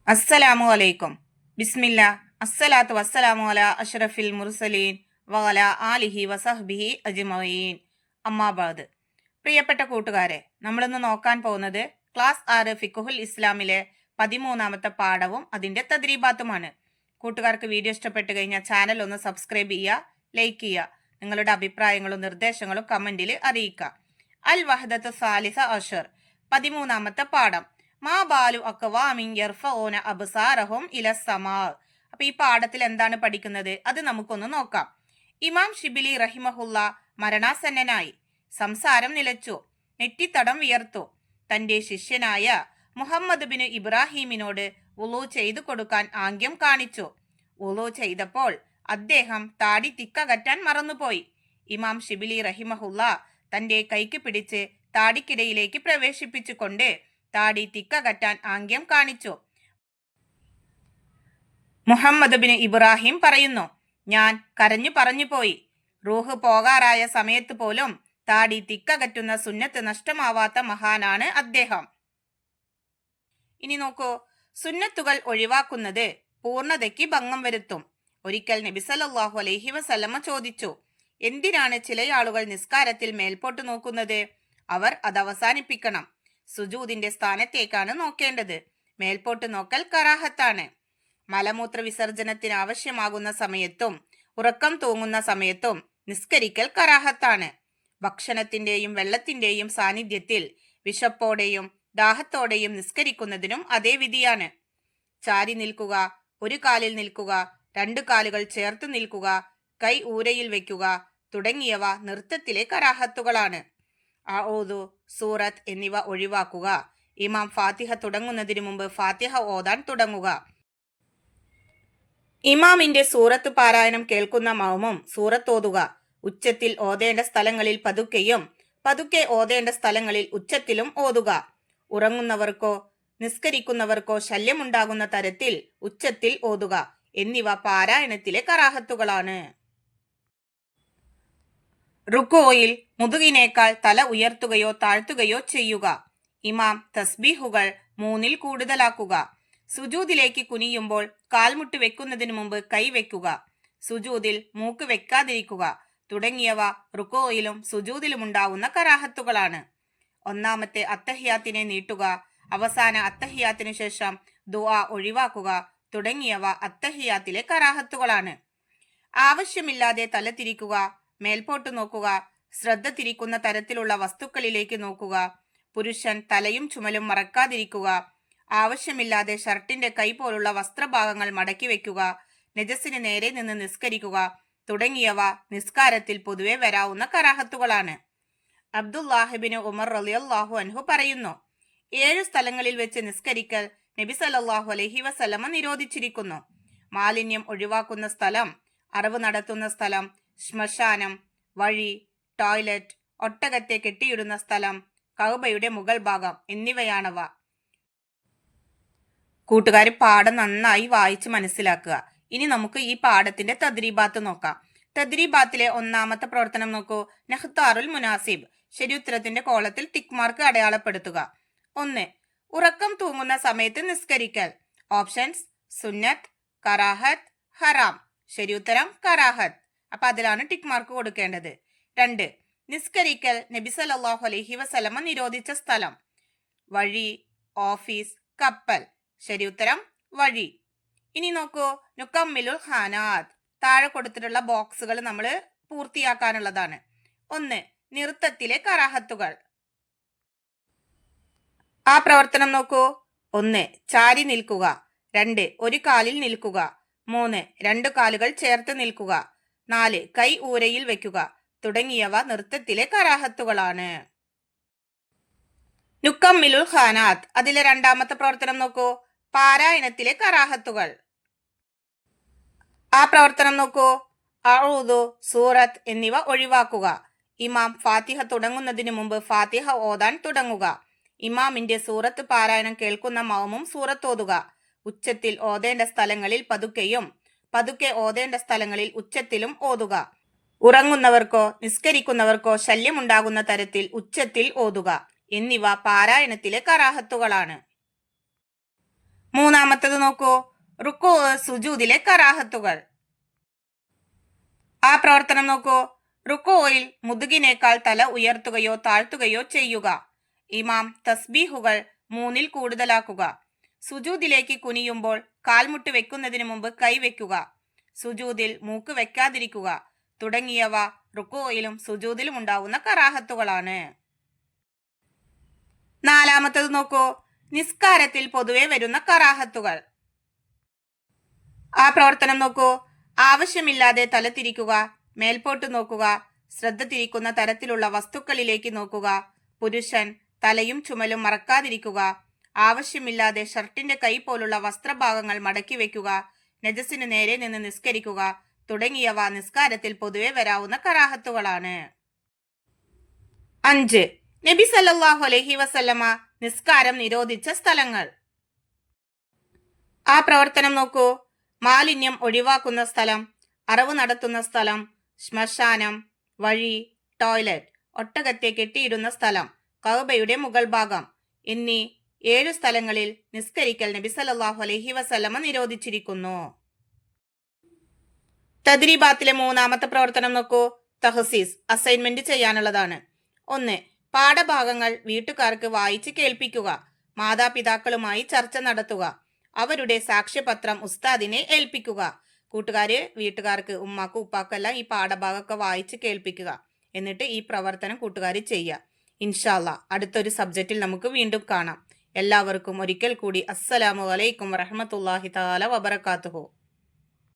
അസ്സലാമു അലൈക്കും. ബിസ്മില്ല. അസ്സലാത്തു വസ്സലാമു അലാ അഷ്റഫിൽ മുർസലീൻ വഅല ആലിഹി വസഹ്ബിഹി അജ്മഈൻ. അമ്മാബാദ്. പ്രിയപ്പെട്ട കൂട്ടുകാരെ, നമ്മളിന്ന് നോക്കാൻ പോകുന്നത് ക്ലാസ് 6 ഫിഖുൽ ഇസ്ലാമിലെ 13ാമത്തെ പാഠവും അതിന്റെ തദ്രീബാത്തുമാണ്. കൂട്ടുകാർക്ക് വീഡിയോ ഇഷ്ടപ്പെട്ടു കഴിഞ്ഞാൽ ചാനൽ ഒന്ന് സബ്സ്ക്രൈബ് ചെയ്യുക, ലൈക്ക് ചെയ്യുക. നിങ്ങളുടെ അഭിപ്രായങ്ങളും നിർദ്ദേശങ്ങളും കമന്റിൽ അറിയിക്കുക. അൽ വഹദത്തു സാലിസ അഷർ, 13ാമത്തെ പാഠം. മാ ബാലു അക്വാമിൻ യർഫഊന അബ്സാറഹും ഇലസ്സമാ. അപ്പൊ ഈ പാഠത്തിൽ എന്താണ് പഠിക്കുന്നത് അത് നമുക്കൊന്ന് നോക്കാം. ഇമാം ഷിബിലി റഹിമഹുല്ല മരണാസന്നനായി. സംസാരം നിലച്ചു, നെറ്റിത്തടം വിയർത്തു. തന്റെ ശിഷ്യനായ മുഹമ്മദ് ബിൻ ഇബ്രാഹിമിനോട് വുളു ചെയ്തു കൊടുക്കാൻ ആംഗ്യം കാണിച്ചു. വുളു ചെയ്തപ്പോൾ അദ്ദേഹം താടി തിക്കകറ്റാൻ മറന്നുപോയി. ഇമാം ഷിബിലി റഹിമഹുല്ല തന്റെ കൈക്ക് പിടിച്ച് താടിക്കിടയിലേക്ക് പ്രവേശിപ്പിച്ചുകൊണ്ട് താടി തിക്കകറ്റാൻ ആംഗ്യം കാണിച്ചു. മുഹമ്മദ് ബിൻ ഇബ്രാഹിം പറയുന്നു, ഞാൻ കരഞ്ഞു പറഞ്ഞു പോയി. റൂഹ് പോകാറായ സമയത്ത് പോലും താടി തിക്കകറ്റുന്ന സുന്നത്ത് നഷ്ടമാവാത്ത മഹാനാണ് അദ്ദേഹം. ഇനി നോക്കൂ, സുന്നത്തുകൾ ഒഴിവാക്കുന്നത് പൂർണ്ണതയ്ക്ക് ഭംഗം വരുത്തും. ഒരിക്കൽ നബി സല്ലല്ലാഹു അലൈഹി വസല്ലമ ചോദിച്ചു, എന്തിനാണ് ചില ആളുകൾ നിസ്കാരത്തിൽ മേൽപോട്ട് നോക്കുന്നത്? അവർ അത് അവസാനിപ്പിക്കണം. സുജൂദിന്റെ സ്ഥാനത്തേക്കാണ് നോക്കേണ്ടത്. മേൽപോട്ട് നോക്കൽ കറാഹത്താണ്. മലമൂത്ര വിസർജനത്തിന് ആവശ്യമാകുന്ന സമയത്തും ഉറക്കം തൂങ്ങുന്ന സമയത്തും നിസ്കരിക്കൽ കറാഹത്താണ്. ഭക്ഷണത്തിന്റെയും വെള്ളത്തിന്റെയും സാന്നിധ്യത്തിൽ വിശപ്പോടെയും ദാഹത്തോടെയും നിസ്കരിക്കുന്നതിനും അതേ വിധിയാണ്. ചാരി നിൽക്കുക, ഒരു കാലിൽ നിൽക്കുക, 2 കാലുകൾ ചേർത്ത് നിൽക്കുക, കൈ ഊരയിൽ വെക്കുക തുടങ്ങിയവ നൃത്തത്തിലെ കറാഹത്തുകളാണ്. അഊദു, സൂറത്ത് എന്നിവ ഒഴിവാക്കുക. ഇമാം ഫാത്തിഹ തുടങ്ങുന്നതിന് മുമ്പ് ഫാത്തിഹ ഓതാൻ തുടങ്ങുക. ഇമാമിന്റെ സൂറത്ത് പാരായണം കേൾക്കുന്ന മഅ്മൂം സൂറത്ത് ഓതുക. ഉച്ചത്തിൽ ഓതേണ്ട സ്ഥലങ്ങളിൽ പതുക്കെയും പതുക്കെ ഓതേണ്ട സ്ഥലങ്ങളിൽ ഉച്ചത്തിലും ഓതുക. ഉറങ്ങുന്നവർക്കോ നിസ്കരിക്കുന്നവർക്കോ ശല്യമുണ്ടാകുന്ന തരത്തിൽ ഉച്ചത്തിൽ ഓതുക എന്നിവ പാരായണത്തിലെ കറാഹത്തുകളാണ്. റുക്കോയിൽ മുതുകിനേക്കാൾ തല ഉയർത്തുകയോ താഴ്ത്തുകയോ ചെയ്യുക. ഇമാം തസ്ബീഹുകൾ 3-ൽ കൂടുതലാക്കുക. സുജൂദിലേക്ക് കുനിയുമ്പോൾ കാൽമുട്ട് വെക്കുന്നതിന് മുമ്പ് കൈ വെക്കുക. സുജൂദിൽ മൂക്ക് വെക്കാതിരിക്കുക തുടങ്ങിയവ റുക്കോയിലും സുജൂദിലും ഉണ്ടാവുന്ന കറാഹത്തുകളാണ്. 1-ാമത്തെ അത്തഹിയാത്തിനെ നീട്ടുക, അവസാന അത്തഹിയാത്തിനു ശേഷം ദുആ ഒഴിവാക്കുക തുടങ്ങിയവ അത്തഹിയാത്തിലെ കറാഹത്തുകളാണ്. ആവശ്യമില്ലാതെ തല തിരിക്കുക, മേൽപോട്ട് നോക്കുക, ശ്രദ്ധ തിരിക്കുന്ന തരത്തിലുള്ള വസ്തുക്കളിലേക്ക് നോക്കുക, പുരുഷൻ തലയും ചുമലും മറക്കാതിരിക്കുക, ആവശ്യമില്ലാതെ ഷർട്ടിന്റെ കൈ പോലുള്ള വസ്ത്രഭാഗങ്ങൾ മടക്കി വെക്കുക, നജസിന് നേരെ നിന്ന് നിസ്കരിക്കുക തുടങ്ങിയവ നിസ്കാരത്തിൽ പൊതുവെ വരാവുന്ന കറാഹത്തുകളാണ്. അബ്ദുല്ലാഹിബ്നു ഉമർ റളിയല്ലാഹു അൻഹു പറയുന്നു, 7 സ്ഥലങ്ങളിൽ വെച്ച് നിസ്കരിക്കൽ നബി സല്ലല്ലാഹു അലൈഹി വസല്ലമ നിരോധിച്ചിരിക്കുന്നു. മാലിന്യം ഒഴിവാക്കുന്ന സ്ഥലം, അറിവ് നടത്തുന്ന സ്ഥലം, ശ്മശാനം, വഴി, ടോയ്ലറ്റ്, ഒട്ടകത്തെ കെട്ടിയിടുന്ന സ്ഥലം, കഅബയുടെ മുകൾ ഭാഗം എന്നിവയാണവ. കൂട്ടുകാർ പാഠം നന്നായി വായിച്ച് മനസ്സിലാക്കുക. ഇനി നമുക്ക് ഈ പാഠത്തിന്റെ തദ്രീബാത്ത് നോക്കാം. തദ്രീബാത്തിലെ 1-ാമത്തെ പ്രവർത്തനം നോക്കൂ. നഖ്താറുൽ മുനാസിബ്, ശരിയുത്തരത്തിന്റെ കോളത്തിൽ ടിക്ക് മാർക്ക് അടയാളപ്പെടുത്തുക. 1. ഉറക്കം തൂങ്ങുന്ന സമയത്ത് നിസ്കരിക്കൽ. ഓപ്ഷൻസ്: സുന്നത്ത്, കറാഹത്ത്, ഹറാം. ശരിയുത്തരം കറാഹത്ത്. അപ്പൊ അതിലാണ് ടിക്ക് മാർക്ക് കൊടുക്കേണ്ടത്. 2. നിസ്കരിക്കൽ നബി സല്ലല്ലാഹു അലൈഹി വസല്ലമ നിരോധിച്ച സ്ഥലം. വഴി, ഓഫീസ്, കപ്പൽ. ശരിയുത്തരം വഴി. ഇനി നോക്കൂ, നുക്കമ്മിലുൽ ഖാനാത്ത്. താഴെ കൊടുത്തിട്ടുള്ള ബോക്സുകൾ നമ്മൾ പൂർത്തിയാക്കാനുള്ളതാണ്. 1. നൃത്തത്തിലെ കറാഹത്തുകൾ. ആ പ്രവർത്തനം നോക്കൂ. 1. ചാരി നിൽക്കുക. 2. ഒരു കാലിൽ നിൽക്കുക. 3. 2 കാലുകൾ ചേർത്ത് നിൽക്കുക. 4. കൈ ഊരയിൽ വെക്കുക തുടങ്ങിയവ നൃത്തത്തിലെ കറാഹത്തുകളാണ്. നുക്കമ്മിലുൽ ഖാനാത്ത്, അതിലെ 2-ാമത്തെ പ്രവർത്തനം നോക്കൂ. പാരായണത്തിലെ കറാഹത്തുകൾ. ആ പ്രവർത്തനം നോക്കൂ. അഊദു, സൂറത്ത് എന്നിവ ഒഴിവാക്കുക. ഇമാം ഫാത്തിഹ തുടങ്ങുന്നതിന് മുമ്പ് ഫാത്തിഹ ഓതാൻ തുടങ്ങുക. ഇമാമിന്റെ സൂറത്ത് പാരായണം കേൾക്കുന്ന മഅ്മൂം സൂറത്ത് ഓതുക. ഉച്ചത്തിൽ ഓതേണ്ട സ്ഥലങ്ങളിൽ പതുക്കെയും പതുക്കെ ഓതേണ്ട സ്ഥലങ്ങളിൽ ഉച്ചത്തിലും ഓതുക. ഉറങ്ങുന്നവർക്കോ നിസ്കരിക്കുന്നവർക്കോ ശല്യമുണ്ടാകുന്ന തരത്തിൽ ഉച്ചത്തിൽ ഓതുക എന്നിവ പാരായണത്തിലെ കറാഹത്തുകളാണ്. 3 ഒന്നാമത്തത് നോക്കൂ, റുക്കൂ സുജൂദിലെ കറാഹത്തുകൾ. ആ പ്രവർത്തനം നോക്കൂ. റുക്കോയിൽ മുതുകിനേക്കാൾ തല ഉയർത്തുകയോ താഴ്ത്തുകയോ ചെയ്യുക. ഇമാം തസ്ബീഹുകൾ 3-ൽ കൂടുതലാക്കുക. സുജൂദിലേക്ക് കുനിയുമ്പോൾ കാൽമുട്ട് വെക്കുന്നതിന് മുമ്പ് കൈവെക്കുക. സുജൂദിൽ മൂക്ക് വെക്കാതിരിക്കുക തുടങ്ങിയവ റുക്കോയിലും സുജൂദിലും ഉണ്ടാവുന്ന കറാഹത്തുകളാണ്. നാലാമത്തത് നോക്കൂ, നിസ്കാരത്തിൽ പൊതുവെ വരുന്ന കറാഹത്തുകൾ. ആ പ്രവർത്തനം നോക്കൂ. ആവശ്യമില്ലാതെ തല തിരിക്കുക, മേൽപോട്ട് നോക്കുക, ശ്രദ്ധ തിരിക്കുന്ന തരത്തിലുള്ള വസ്തുക്കളിലേക്ക് നോക്കുക, പുരുഷൻ തലയും ചുമലും മറക്കാതിരിക്കുക, ആവശ്യമില്ലാതെ ഷർട്ടിന്റെ കൈ പോലുള്ള വസ്ത്രഭാഗങ്ങൾ മടക്കി വെക്കുക, നജസിന് നേരെ നിന്ന് നിസ്കരിക്കുക തുടങ്ങിയവ നിസ്കാരത്തിൽ പൊതുവെ വരാവുന്ന കറാഹത്തുകളാണ്. 5. നബി സല്ലല്ലാഹു അലൈഹി വസല്ലമ നിസ്കാരം നിരോധിച്ച സ്ഥലങ്ങൾ. ആ പ്രവർത്തനം നോക്കൂ. മാലിന്യം ഒഴിവാക്കുന്ന സ്ഥലം, അറവ് നടത്തുന്ന സ്ഥലം, ശ്മശാനം, വഴി, ടോയ്ലറ്റ്, ഒട്ടകത്തെ കെട്ടിയിടുന്ന സ്ഥലം, കഅബയുടെ മുകൾ ഭാഗം എന്നീ 7 സ്ഥലങ്ങളിൽ നിസ്കരിക്കൽ നബി സല്ലല്ലാഹു അലൈഹി വസല്ലമ നിരോധിച്ചിരിക്കുന്നു. തദ്രീബാത്തിലെ 3-ാമത്തെ പ്രവർത്തനം നോക്കൂ. തഹസീസ് അസൈൻമെന്റ് ചെയ്യാനുള്ളതാണ്. 1. പാഠഭാഗങ്ങൾ വീട്ടുകാർക്ക് വായിച്ച് കേൾപ്പിക്കുക. മാതാപിതാക്കളുമായി ചർച്ച നടത്തുക. അവരുടെ സാക്ഷ്യപത്രം ഉസ്താദിനെ ഏൽപ്പിക്കുക. കൂട്ടുകാര് വീട്ടുകാർക്ക് ഉമ്മാക്കും ഉപ്പാക്കെല്ലാം ഈ പാഠഭാഗമൊക്കെ വായിച്ച് കേൾപ്പിക്കുക. എന്നിട്ട് ഈ പ്രവർത്തനം കൂട്ടുകാർ ചെയ്യുക. ഇൻഷാ അല്ലാഹ് അടുത്തൊരു സബ്ജക്റ്റിൽ നമുക്ക് വീണ്ടും കാണാം. എല്ലാവർക്കും ഒരിക്കൽ കൂടി അസ്സലാമു അലൈക്കും വറഹ്മത്തുള്ളാഹി തആല വബറകാതുഹു.